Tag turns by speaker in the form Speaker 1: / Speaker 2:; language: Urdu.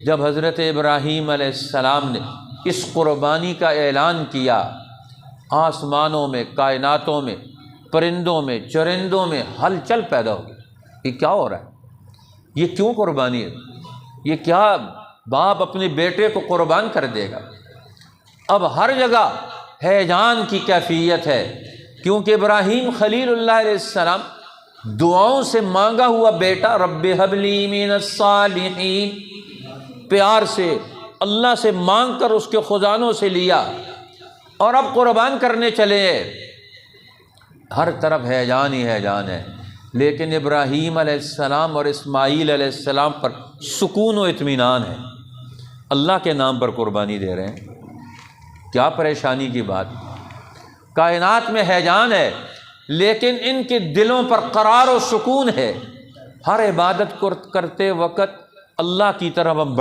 Speaker 1: جب حضرت ابراہیم علیہ السلام نے اس قربانی کا اعلان کیا، آسمانوں میں، کائناتوں میں، پرندوں میں، چرندوں میں ہلچل پیدا ہو گئی، یہ کیا ہو رہا ہے؟ یہ کیوں قربانی ہے؟ یہ کیا باپ اپنے بیٹے کو قربان کر دے گا؟ اب ہر جگہ ہیجان کی کیفیت ہے، کیونکہ ابراہیم خلیل اللہ علیہ السلام دعاؤں سے مانگا ہوا بیٹا، رب ھب لی من الصالحین، پیار سے اللہ سے مانگ کر اس کے خزانوں سے لیا اور اب قربان کرنے چلے ہیں۔ ہر طرف ہیجان ہی ہیجان ہے، لیکن ابراہیم علیہ السلام اور اسماعیل علیہ السلام پر سکون و اطمینان ہے، اللہ کے نام پر قربانی دے رہے ہیں۔ کیا پریشانی کی بات؟ کائنات میں ہیجان ہے، لیکن ان کے دلوں پر قرار و سکون ہے۔ ہر عبادت کرتے وقت اللہ کی طرف ہم